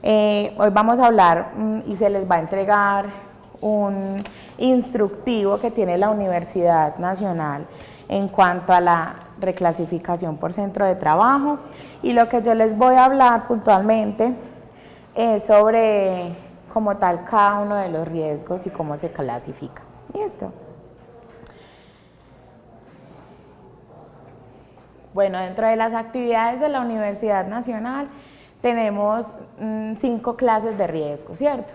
Hoy vamos a hablar y se les va a entregar un instructivo que tiene la Universidad Nacional en cuanto a la reclasificación por centro de trabajo, y lo que yo les voy a hablar puntualmente es sobre como tal cada uno de los riesgos y cómo se clasifica. ¿Listo? Bueno, dentro de las actividades de la Universidad Nacional tenemos 5 clases de riesgo, ¿cierto?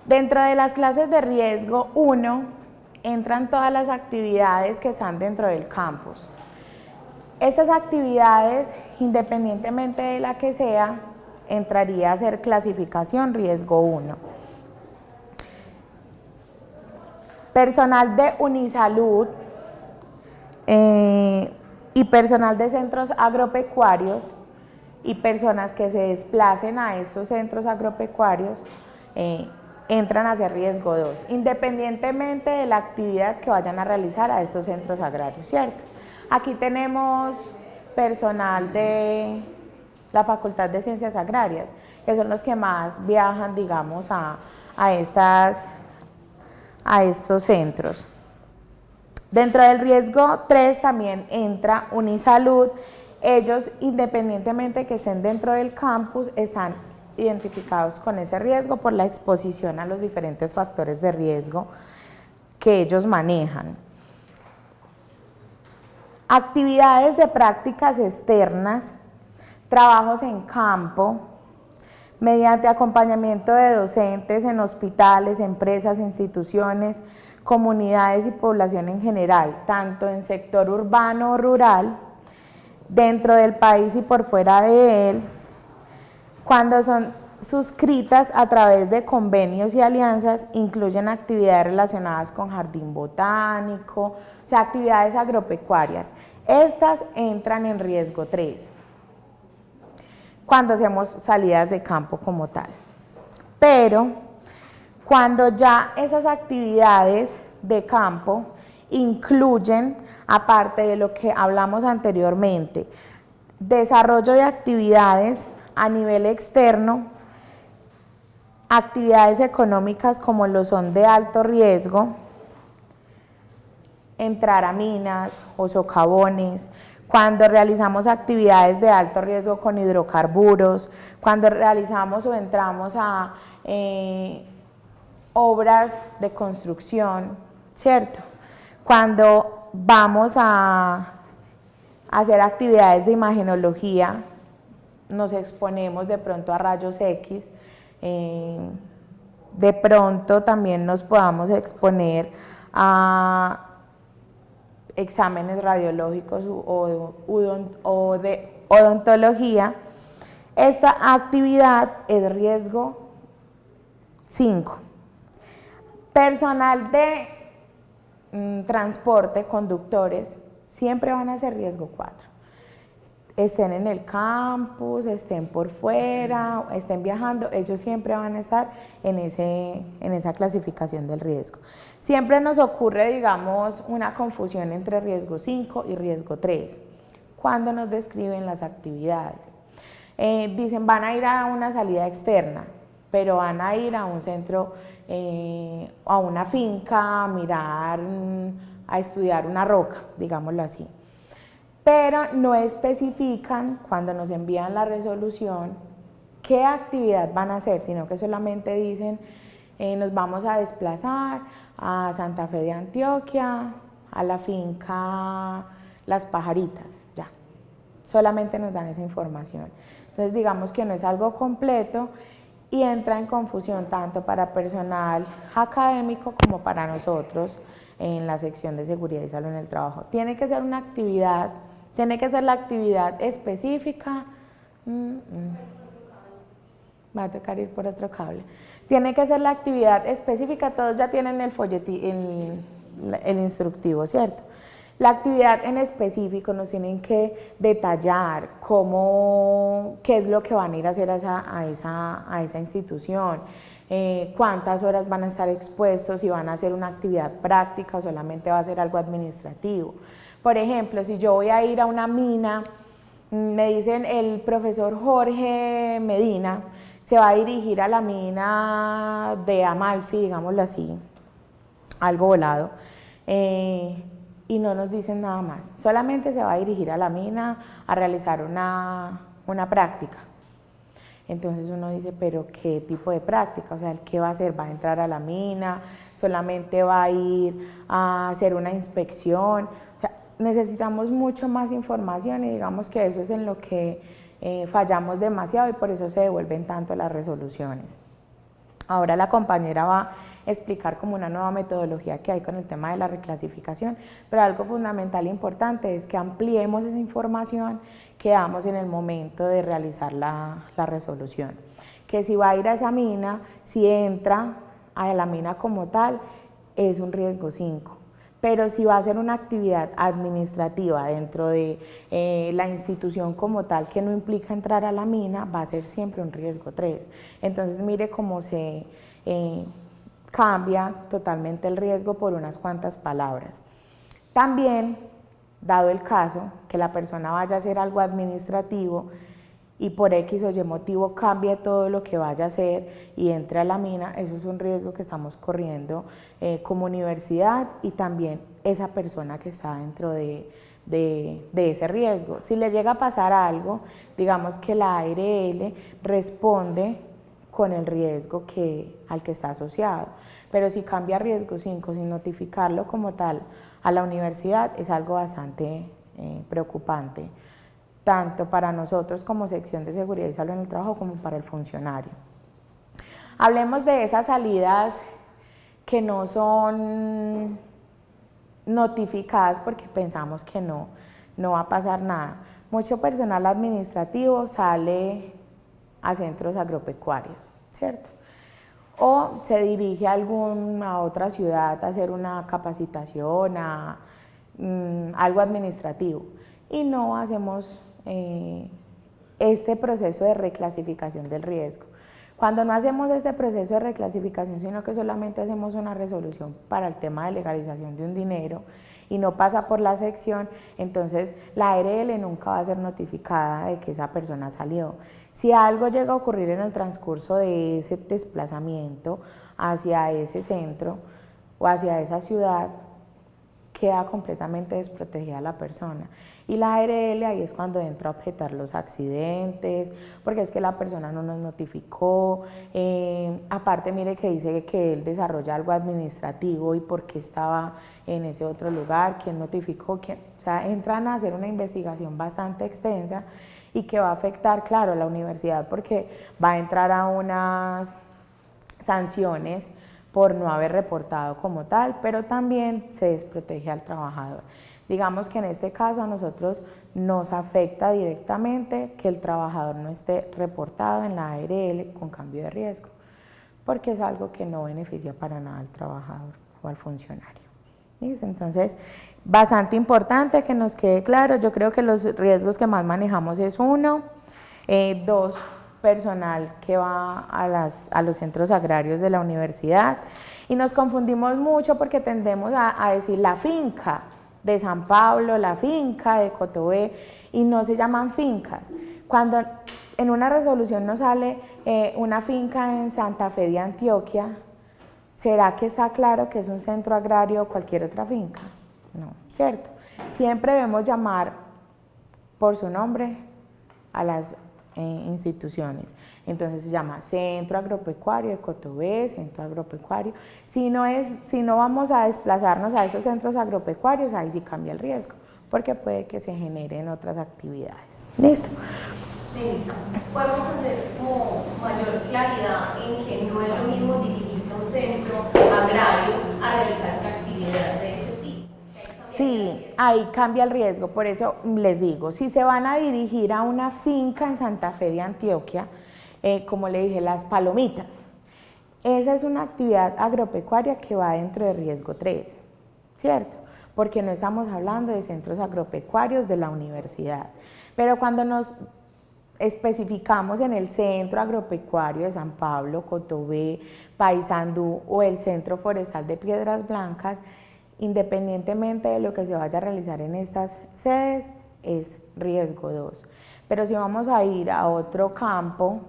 Dentro de las clases de riesgo 1 entran todas las actividades que están dentro del campus. Estas actividades, independientemente de la que sea, entraría a ser clasificación riesgo 1. Personal de Unisalud y personal de centros agropecuarios y personas que se desplacen a estos centros agropecuarios entran a ser riesgo 2, independientemente de la actividad que vayan a realizar a estos centros agrarios, ¿cierto? Aquí tenemos personal de la Facultad de Ciencias Agrarias, que son los que más viajan, digamos, a estos centros. Dentro del riesgo 3 también entra Unisalud. Ellos, independientemente que estén dentro del campus, están identificados con ese riesgo por la exposición a los diferentes factores de riesgo que ellos manejan. Actividades de prácticas externas, trabajos en campo, mediante acompañamiento de docentes en hospitales, empresas, instituciones, comunidades y población en general, tanto en sector urbano o rural, dentro del país y por fuera de él, cuando son suscritas a través de convenios y alianzas, incluyen actividades relacionadas con jardín botánico, o sea, actividades agropecuarias. Estas entran en riesgo 3, cuando hacemos salidas de campo como tal. Pero cuando ya esas actividades de campo incluyen, aparte de lo que hablamos anteriormente, desarrollo de actividades a nivel externo, actividades económicas como lo son de alto riesgo, entrar a minas o socavones, cuando realizamos actividades de alto riesgo con hidrocarburos, cuando realizamos o entramos a obras de construcción, ¿cierto? Cuando vamos a hacer actividades de imagenología, nos exponemos de pronto a rayos X, de pronto también nos podamos exponer a exámenes radiológicos o de odontología. Esta actividad es riesgo 5. Personal de transporte, conductores, siempre van a ser riesgo 4. Estén en el campus, estén por fuera, estén viajando, ellos siempre van a estar en esa clasificación del riesgo. Siempre nos ocurre, digamos, una confusión entre riesgo 5 y riesgo 3, cuando nos describen las actividades. Dicen, van a ir a una salida externa, pero van a ir a un centro, a una finca, a mirar, a estudiar una roca, digámoslo así. Pero no especifican cuando nos envían la resolución qué actividad van a hacer, sino que solamente dicen, nos vamos a desplazar a Santa Fe de Antioquia, a la finca Las Pajaritas, ya. Solamente nos dan esa información. Entonces digamos que no es algo completo y entra en confusión tanto para personal académico como para nosotros en la sección de seguridad y salud en el trabajo. Tiene que ser una actividad, tiene que ser la actividad específica. Va a tocar ir por otro cable. Tiene que ser la actividad específica, todos ya tienen el folletín, el instructivo, ¿cierto? La actividad en específico nos tienen que detallar qué es lo que van a ir a hacer a esa institución, cuántas horas van a estar expuestos, si van a hacer una actividad práctica o solamente va a ser algo administrativo. Por ejemplo, si yo voy a ir a una mina, me dicen el profesor Jorge Medina se va a dirigir a la mina de Amalfi, digámoslo así, algo volado, y no nos dicen nada más. Solamente se va a dirigir a la mina a realizar una práctica. Entonces uno dice, pero ¿qué tipo de práctica? O sea, ¿qué va a hacer? ¿Va a entrar a la mina? ¿Solamente va a ir a hacer una inspección? O sea, necesitamos mucho más información y digamos que eso es en lo que fallamos demasiado y por eso se devuelven tanto las resoluciones. Ahora la compañera va a explicar como una nueva metodología que hay con el tema de la reclasificación, pero algo fundamental e importante es que ampliemos esa información que damos en el momento de realizar la resolución. Que si va a ir a esa mina, si entra a la mina como tal, es un riesgo 5. Pero si va a ser una actividad administrativa dentro de la institución como tal que no implica entrar a la mina, va a ser siempre un riesgo 3. Entonces mire cómo se cambia totalmente el riesgo por unas cuantas palabras. También, dado el caso que la persona vaya a hacer algo administrativo y por X o Y motivo cambie todo lo que vaya a hacer y entre a la mina, eso es un riesgo que estamos corriendo como universidad y también esa persona que está dentro de ese riesgo. Si le llega a pasar algo, digamos que la ARL responde con el riesgo al que está asociado, pero si cambia a riesgo 5 sin notificarlo como tal a la universidad, es algo bastante preocupante, tanto para nosotros como sección de seguridad y salud en el trabajo como para el funcionario. Hablemos de esas salidas que no son notificadas porque pensamos que no va a pasar nada. Mucho personal administrativo sale a centros agropecuarios, ¿cierto? O se dirige a otra ciudad a hacer una capacitación, algo administrativo. Y no hacemos este proceso de reclasificación del riesgo. Cuando no hacemos este proceso de reclasificación, sino que solamente hacemos una resolución para el tema de legalización de un dinero y no pasa por la sección, entonces la ARL nunca va a ser notificada de que esa persona salió. Si algo llega a ocurrir en el transcurso de ese desplazamiento hacia ese centro o hacia esa ciudad, queda completamente desprotegida la persona. Y la ARL ahí es cuando entra a objetar los accidentes, porque es que la persona no nos notificó, aparte mire que dice que él desarrolla algo administrativo y por qué estaba en ese otro lugar, quién notificó, quién, o sea, entran a hacer una investigación bastante extensa y que va a afectar, claro, a la universidad porque va a entrar a unas sanciones por no haber reportado como tal, pero también se desprotege al trabajador. Digamos que en este caso a nosotros nos afecta directamente que el trabajador no esté reportado en la ARL con cambio de riesgo, porque es algo que no beneficia para nada al trabajador o al funcionario. ¿Listo? Entonces, bastante importante que nos quede claro, yo creo que los riesgos que más manejamos es 1, 2, personal que va a los centros agrarios de la universidad y nos confundimos mucho porque tendemos a decir la finca de San Pablo, la finca de Cotobé y no se llaman fincas. Cuando en una resolución nos sale una finca en Santa Fe de Antioquia, ¿será que está claro que es un centro agrario o cualquier otra finca? No, ¿cierto? Siempre debemos llamar por su nombre a las instituciones. Entonces se llama Centro Agropecuario de Cotobé, Centro Agropecuario. Si no vamos a desplazarnos a esos centros agropecuarios, ahí sí cambia el riesgo, porque puede que se generen otras actividades. ¿Listo? Melissa, podemos tener como mayor claridad en que no es lo mismo dirigirse a un centro agrario a realizar una actividad de ese tipo. Sí, ahí cambia el riesgo, por eso les digo, si se van a dirigir a una finca en Santa Fe de Antioquia, como le dije, las palomitas, esa es una actividad agropecuaria que va dentro de riesgo 3, ¿cierto? Porque no estamos hablando de centros agropecuarios de la universidad, pero cuando nos especificamos en el Centro Agropecuario de San Pablo, Cotobé, Paysandú o el Centro Forestal de Piedras Blancas, independientemente de lo que se vaya a realizar en estas sedes, es riesgo 2. Pero si vamos a ir a otro campo,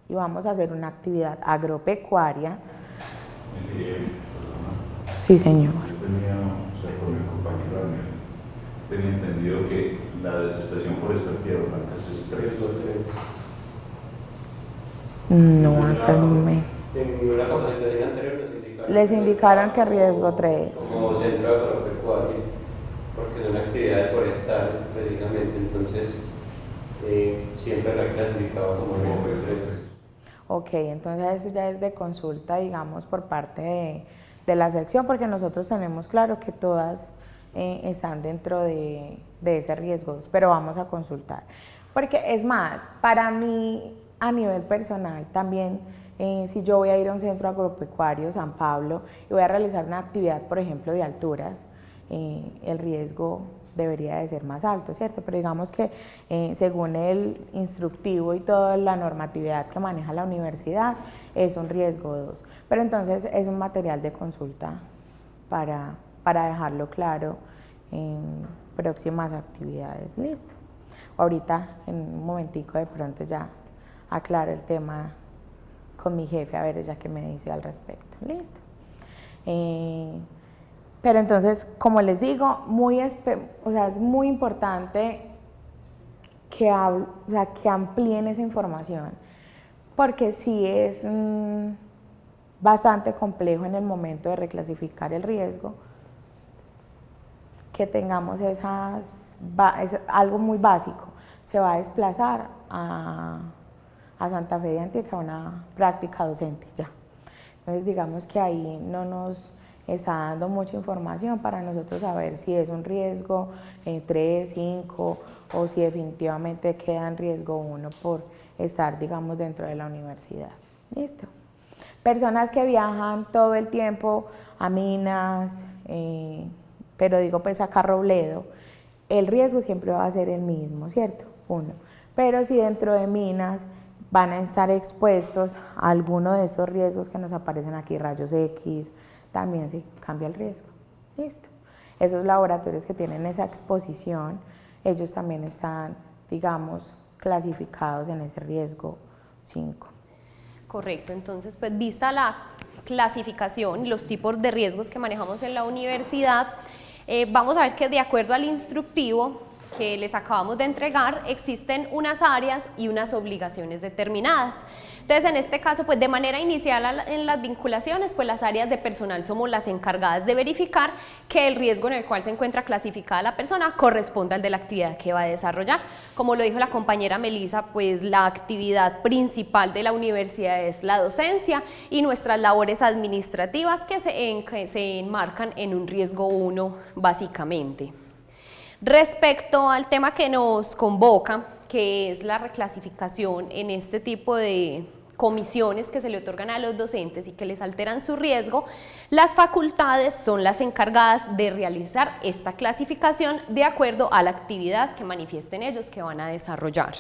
y vamos a hacer una actividad agropecuaria. Sí, señor. Yo tenía, o sea, con mi compañero tenía entendido que la deforestación forestal Tierra Blanca es 3 o 3. No, hasta el momento. En la capacitación anterior Les indicaron que riesgo 3. como centro agropecuario, porque son actividades forestales precisamente, entonces siempre la clasificaba como riesgo 3. Ok, entonces eso ya es de consulta, digamos, por parte de la sección, porque nosotros tenemos claro que todas están dentro de ese riesgo 2, pero vamos a consultar. Porque es más, para mí, a nivel personal, también, si yo voy a ir a un centro agropecuario, San Pablo, y voy a realizar una actividad, por ejemplo, de alturas, el riesgo debería de ser más alto, ¿cierto? Pero digamos que según el instructivo y toda la normatividad que maneja la universidad, es un riesgo 2. Pero entonces es un material de consulta para dejarlo claro en próximas actividades. Listo. Ahorita, en un momentico, de pronto ya aclaro el tema con mi jefe, a ver ella qué me dice al respecto. Listo. Pero entonces, como les digo, es muy importante que amplíen esa información, porque sí es bastante complejo en el momento de reclasificar el riesgo, que tengamos es algo muy básico. Se va a desplazar a Santa Fe de Antioquia a una práctica docente ya. Entonces digamos que ahí no nos está dando mucha información para nosotros saber si es un riesgo 3, 5 o si definitivamente queda en riesgo 1 por estar, digamos, dentro de la universidad. Listo. Personas que viajan todo el tiempo a Minas, pero digo pues acá a Robledo, el riesgo siempre va a ser el mismo, ¿cierto? 1. Pero si dentro de Minas van a estar expuestos a alguno de esos riesgos que nos aparecen aquí, rayos X, también se cambia el riesgo. Listo. Esos laboratorios que tienen esa exposición, ellos también están, digamos, clasificados en ese riesgo 5. Correcto, entonces pues vista la clasificación y los tipos de riesgos que manejamos en la universidad, vamos a ver que de acuerdo al instructivo que les acabamos de entregar, existen unas áreas y unas obligaciones determinadas. Entonces, en este caso, pues de manera inicial en las vinculaciones, pues las áreas de personal somos las encargadas de verificar que el riesgo en el cual se encuentra clasificada la persona corresponda al de la actividad que va a desarrollar. Como lo dijo la compañera Melissa, pues la actividad principal de la universidad es la docencia y nuestras labores administrativas que se enmarcan en un riesgo 1 básicamente. Respecto al tema que nos convoca, que es la reclasificación en este tipo de comisiones que se le otorgan a los docentes y que les alteran su riesgo, las facultades son las encargadas de realizar esta clasificación de acuerdo a la actividad que manifiesten ellos que van a desarrollar.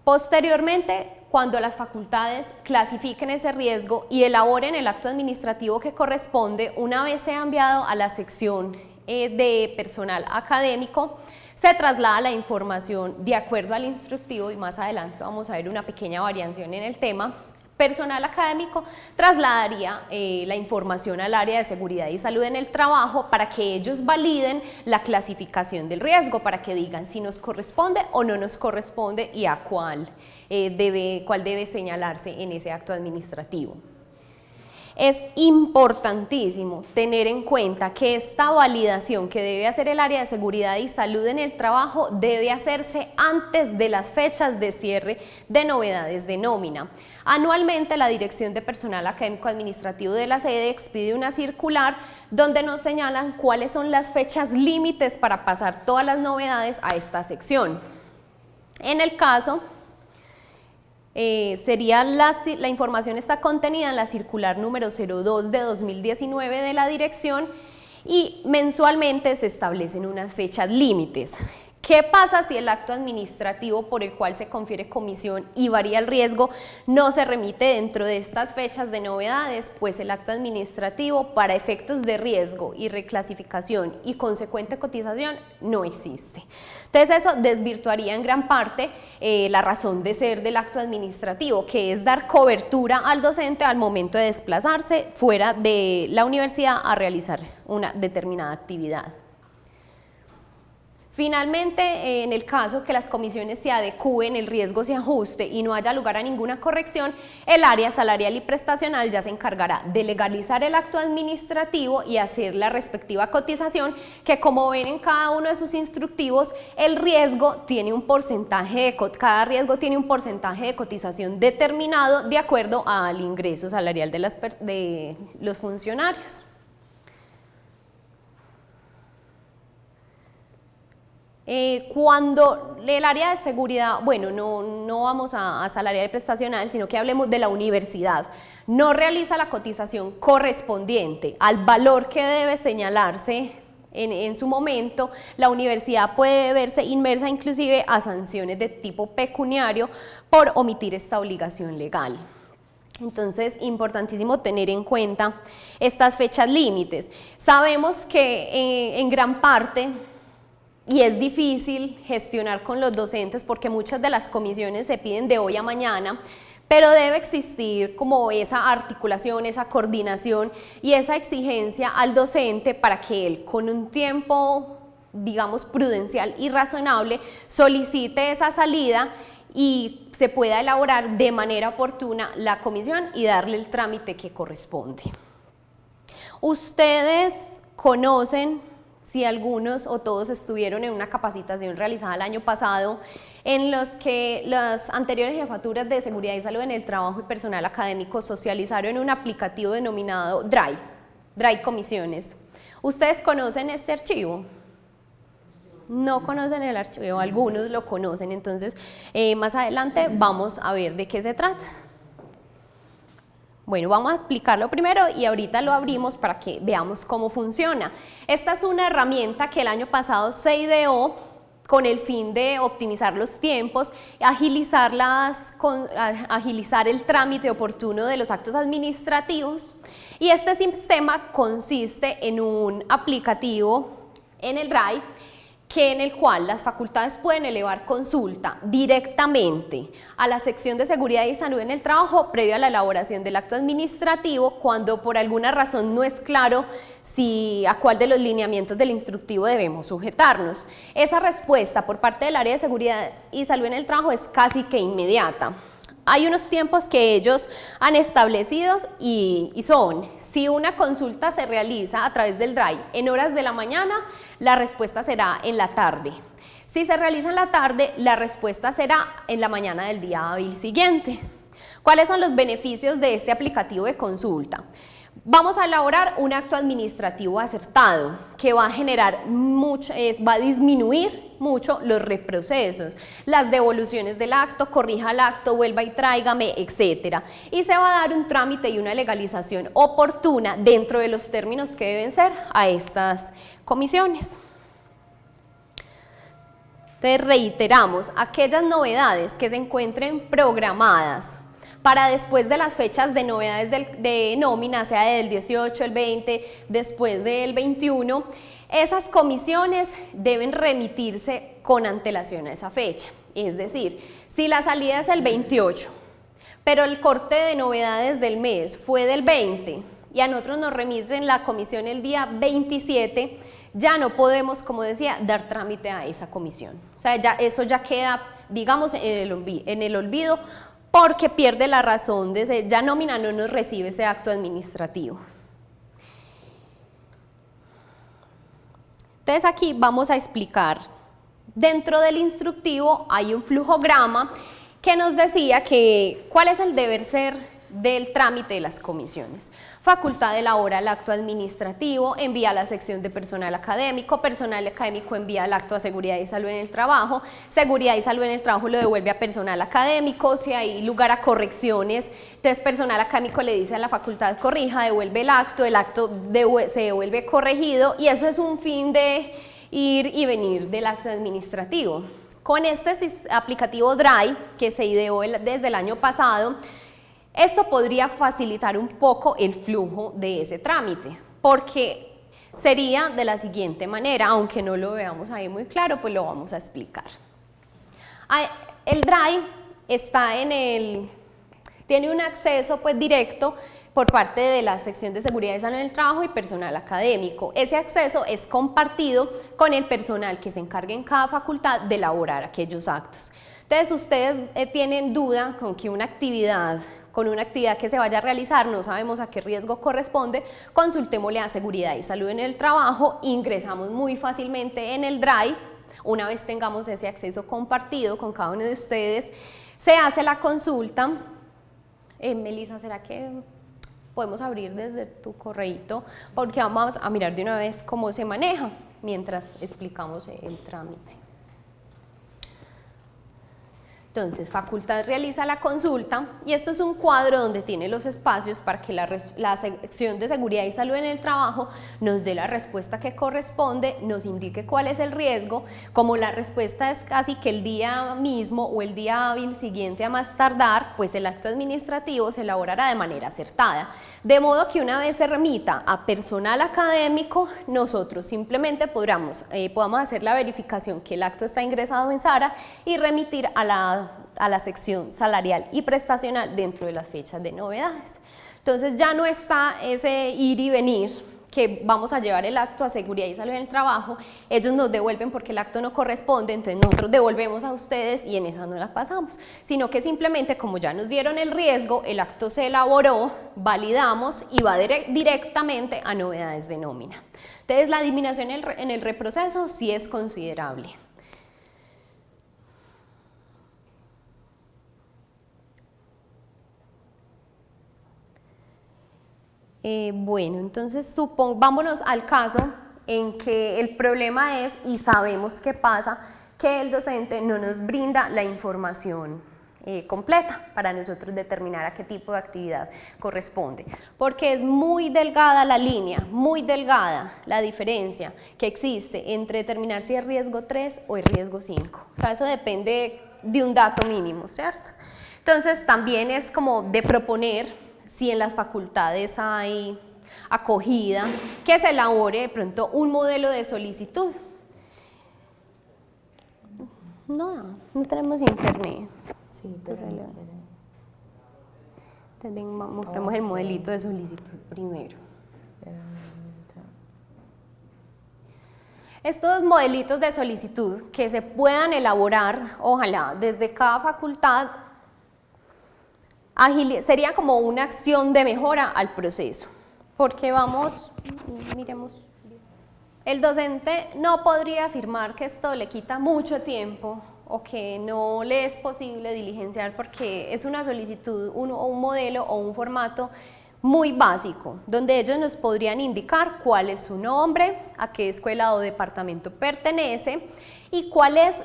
Posteriormente, cuando las facultades clasifiquen ese riesgo y elaboren el acto administrativo que corresponde, una vez sea enviado a la sección de personal académico, se traslada la información de acuerdo al instructivo y más adelante vamos a ver una pequeña variación en el tema. Personal académico trasladaría la información al área de seguridad y salud en el trabajo para que ellos validen la clasificación del riesgo, para que digan si nos corresponde o no nos corresponde y a cuál debe señalarse en ese acto administrativo. Es importantísimo tener en cuenta que esta validación que debe hacer el área de seguridad y salud en el trabajo debe hacerse antes de las fechas de cierre de novedades de nómina. Anualmente la Dirección de Personal Académico Administrativo de la sede expide una circular donde nos señalan cuáles son las fechas límites para pasar todas las novedades a esta sección. En el caso la información está contenida en la circular número 02 de 2019 de la dirección y mensualmente se establecen unas fechas límites ¿Qué pasa si el acto administrativo por el cual se confiere comisión y varía el riesgo no se remite dentro de estas fechas de novedades? Pues el acto administrativo para efectos de riesgo y reclasificación y consecuente cotización no existe. Entonces eso desvirtuaría en gran parte la razón de ser del acto administrativo, que es dar cobertura al docente al momento de desplazarse fuera de la universidad a realizar una determinada actividad. Finalmente, en el caso que las comisiones se adecúen, el riesgo se ajuste y no haya lugar a ninguna corrección, el área salarial y prestacional ya se encargará de legalizar el acto administrativo y hacer la respectiva cotización, que como ven en cada uno de sus instructivos, el riesgo tiene un porcentaje cada riesgo tiene un porcentaje de cotización determinado de acuerdo al ingreso salarial de los funcionarios. Cuando el área de seguridad, bueno, no vamos a salarial y prestacional, sino que hablemos de la universidad, no realiza la cotización correspondiente al valor que debe señalarse en su momento, la universidad puede verse inmersa inclusive a sanciones de tipo pecuniario por omitir esta obligación legal. Entonces, importantísimo tener en cuenta estas fechas límites. Sabemos que en gran parte, y es difícil gestionar con los docentes porque muchas de las comisiones se piden de hoy a mañana, pero debe existir como esa articulación, esa coordinación y esa exigencia al docente para que él con un tiempo, digamos, prudencial y razonable solicite esa salida y se pueda elaborar de manera oportuna la comisión y darle el trámite que corresponde. Ustedes conocen, si algunos o todos estuvieron en una capacitación realizada el año pasado, en los que las anteriores jefaturas de seguridad y salud en el trabajo y personal académico socializaron un aplicativo denominado Drive Comisiones. ¿Ustedes conocen este archivo? No conocen el archivo, algunos lo conocen, entonces más adelante vamos a ver de qué se trata. Bueno, vamos a explicarlo primero y ahorita lo abrimos para que veamos cómo funciona. Esta es una herramienta que el año pasado se ideó con el fin de optimizar los tiempos, agilizar el trámite oportuno de los actos administrativos, y este sistema consiste en un aplicativo en el Drive en el cual las facultades pueden elevar consulta directamente a la sección de seguridad y salud en el trabajo previo a la elaboración del acto administrativo cuando por alguna razón no es claro a cuál de los lineamientos del instructivo debemos sujetarnos. Esa respuesta por parte del área de seguridad y salud en el trabajo es casi que inmediata. Hay unos tiempos que ellos han establecido y son, si una consulta se realiza a través del Drive en horas de la mañana, la respuesta será en la tarde. Si se realiza en la tarde, la respuesta será en la mañana del día hábil siguiente. ¿Cuáles son los beneficios de este aplicativo de consulta? Vamos a elaborar un acto administrativo acertado que va a generar va a disminuir mucho los reprocesos, las devoluciones del acto, corrija el acto, vuelva y tráigame, etc. Y se va a dar un trámite y una legalización oportuna dentro de los términos que deben ser a estas comisiones. Entonces reiteramos, aquellas novedades que se encuentren programadas para después de las fechas de novedades de nómina, sea del 18, el 20, después del 21, esas comisiones deben remitirse con antelación a esa fecha. Es decir, si la salida es el 28, pero el corte de novedades del mes fue del 20 y a nosotros nos remiten la comisión el día 27, ya no podemos, como decía, dar trámite a esa comisión. O sea, eso ya queda, digamos, en el olvido, porque pierde la razón de ser, ya nómina no nos recibe ese acto administrativo. Entonces aquí vamos a explicar, dentro del instructivo hay un flujograma que nos decía cuál es el deber ser del trámite de las comisiones. Facultad elabora el acto administrativo, envía a la sección de personal académico envía el acto a seguridad y salud en el trabajo, seguridad y salud en el trabajo lo devuelve a personal académico, si hay lugar a correcciones, entonces personal académico le dice a la facultad corrija, devuelve el acto se devuelve corregido y eso es un fin de ir y venir del acto administrativo. Con este aplicativo Drive, que se ideó desde el año pasado, esto podría facilitar un poco el flujo de ese trámite, porque sería de la siguiente manera, aunque no lo veamos ahí muy claro, pues lo vamos a explicar. El Drive está tiene un acceso pues directo por parte de la sección de seguridad y salud en el trabajo y personal académico. Ese acceso es compartido con el personal que se encargue en cada facultad de elaborar aquellos actos. Entonces, ustedes tienen duda con una actividad que se vaya a realizar, no sabemos a qué riesgo corresponde, consultémosle a seguridad y salud en el trabajo, ingresamos muy fácilmente en el Drive. Una vez tengamos ese acceso compartido con cada uno de ustedes, se hace la consulta. Melissa, ¿será que podemos abrir desde tu correíto? Porque vamos a mirar de una vez cómo se maneja mientras explicamos el trámite. Entonces, facultad realiza la consulta y esto es un cuadro donde tiene los espacios para que la sección de seguridad y salud en el trabajo nos dé la respuesta que corresponde, nos indique cuál es el riesgo. Como la respuesta es casi que el día mismo o el día hábil siguiente a más tardar, pues el acto administrativo se elaborará de manera acertada. De modo que una vez se remita a personal académico, nosotros simplemente podamos hacer la verificación que el acto está ingresado en SARA y remitir a la sección salarial y prestacional dentro de las fechas de novedades. Entonces ya no está ese ir y venir que vamos a llevar el acto a seguridad y salud en el trabajo, ellos nos devuelven porque el acto no corresponde, entonces nosotros devolvemos a ustedes y en esa no la pasamos, sino que simplemente como ya nos dieron el riesgo, el acto se elaboró, validamos y va directamente a novedades de nómina. Entonces la disminución en el reproceso sí es considerable. Bueno, entonces vámonos al caso en que el problema es, y sabemos qué pasa, que el docente no nos brinda la información completa para nosotros determinar a qué tipo de actividad corresponde, porque es muy delgada la línea, muy delgada la diferencia que existe entre determinar si es riesgo 3 o es riesgo 5, o sea, eso depende de un dato mínimo, ¿cierto? Entonces también es como de proponer, si en las facultades hay acogida, que se elabore de pronto un modelo de solicitud. No tenemos internet. Sí, pero Entonces, mostramos el modelito de solicitud primero. Estos modelitos de solicitud que se puedan elaborar, ojalá, desde cada facultad, sería como una acción de mejora al proceso, porque miremos, el docente no podría afirmar que esto le quita mucho tiempo o que no le es posible diligenciar porque es una solicitud o un modelo o un formato muy básico, donde ellos nos podrían indicar cuál es su nombre, a qué escuela o departamento pertenece, y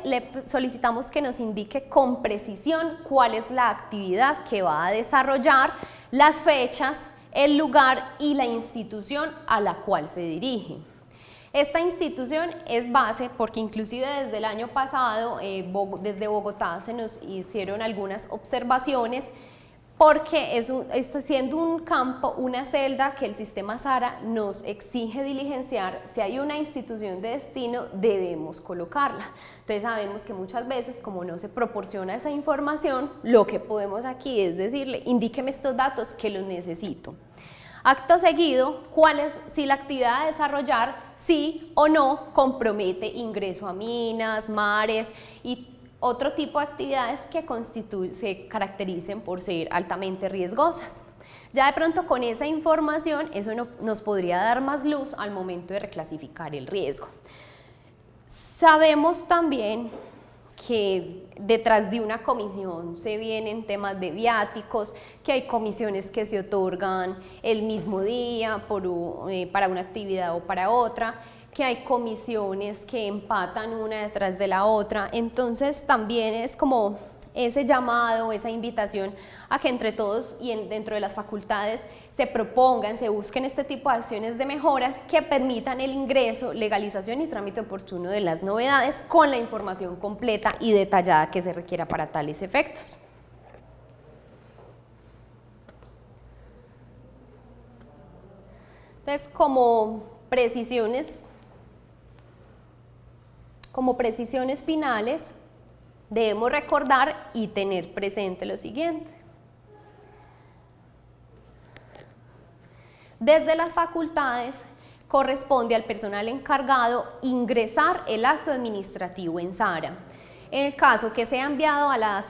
le solicitamos que nos indique con precisión cuál es la actividad que va a desarrollar, las fechas, el lugar y la institución a la cual se dirige. Esta institución es base porque inclusive desde el año pasado, desde Bogotá se nos hicieron algunas observaciones porque siendo un campo, una celda que el sistema SARA nos exige diligenciar, si hay una institución de destino debemos colocarla. Entonces sabemos que muchas veces como no se proporciona esa información, lo que podemos aquí es decirle, indíqueme estos datos que los necesito. Acto seguido, si la actividad a desarrollar sí o no compromete ingreso a minas, mares y otro tipo de actividades que se caractericen por ser altamente riesgosas. Ya de pronto con esa información, eso nos podría dar más luz al momento de reclasificar el riesgo. Sabemos también que detrás de una comisión se vienen temas de viáticos, que hay comisiones que se otorgan el mismo día para una actividad o para otra, que hay comisiones que empatan una detrás de la otra, entonces también es como ese llamado, esa invitación a que entre todos y dentro de las facultades se propongan, se busquen este tipo de acciones de mejoras que permitan el ingreso, legalización y trámite oportuno de las novedades con la información completa y detallada que se requiera para tales efectos. Entonces, como precisiones finales, debemos recordar y tener presente lo siguiente. Desde las facultades corresponde al personal encargado ingresar el acto administrativo en SARA. En el caso que sea enviado a las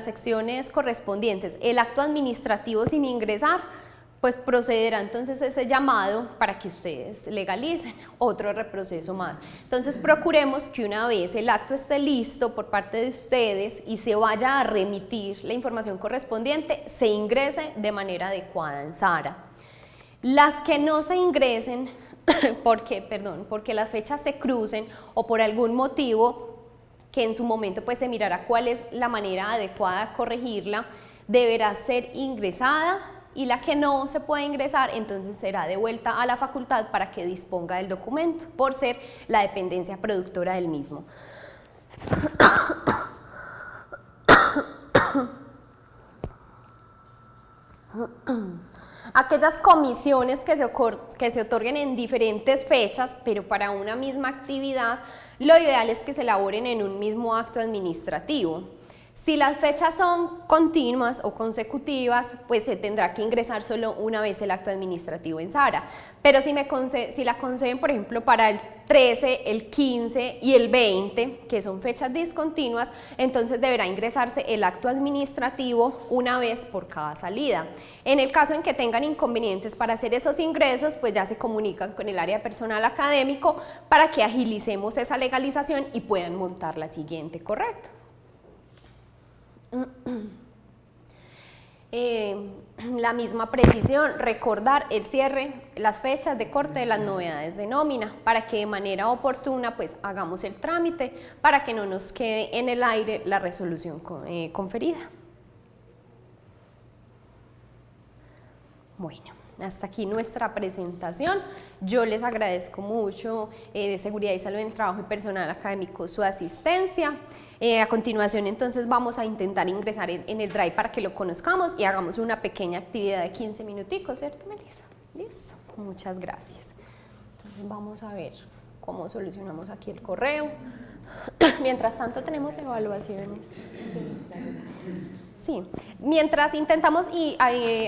secciones correspondientes el acto administrativo sin ingresar, pues procederá entonces ese llamado para que ustedes legalicen otro reproceso más. Entonces procuremos que una vez el acto esté listo por parte de ustedes y se vaya a remitir la información correspondiente, se ingrese de manera adecuada en SARA. Las que no se ingresen porque las fechas se crucen o por algún motivo que en su momento pues se mirará cuál es la manera adecuada de corregirla, deberá ser ingresada, y la que no se puede ingresar entonces será devuelta a la facultad para que disponga del documento por ser la dependencia productora del mismo. Aquellas comisiones que se otorguen en diferentes fechas, pero para una misma actividad, lo ideal es que se elaboren en un mismo acto administrativo. Si las fechas son continuas o consecutivas, pues se tendrá que ingresar solo una vez el acto administrativo en SARA. Pero si la conceden, por ejemplo, para el 13, el 15 y el 20, que son fechas discontinuas, entonces deberá ingresarse el acto administrativo una vez por cada salida. En el caso en que tengan inconvenientes para hacer esos ingresos, pues ya se comunican con el área de personal académico para que agilicemos esa legalización y puedan montar la siguiente, ¿correcto? La misma precisión, recordar el cierre, las fechas de corte de las novedades de nómina para que de manera oportuna pues hagamos el trámite para que no nos quede en el aire la resolución conferida. Bueno, hasta aquí nuestra presentación. Yo les agradezco mucho de Seguridad y Salud en el Trabajo y Personal Académico su asistencia. A continuación entonces vamos a intentar ingresar en el Drive para que lo conozcamos y hagamos una pequeña actividad de 15 minuticos, ¿cierto, Melissa? Listo, muchas gracias. Entonces vamos a ver cómo solucionamos aquí el correo. Mientras tanto tenemos evaluaciones. Sí, mientras intentamos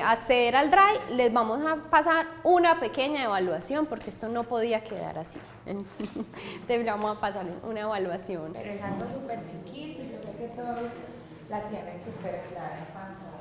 acceder al Drive, les vamos a pasar una pequeña evaluación porque esto no podía quedar así. Entonces vamos a pasar una evaluación. Pero es algo súper chiquito y yo sé que todos la tienen súper clara en pantalla.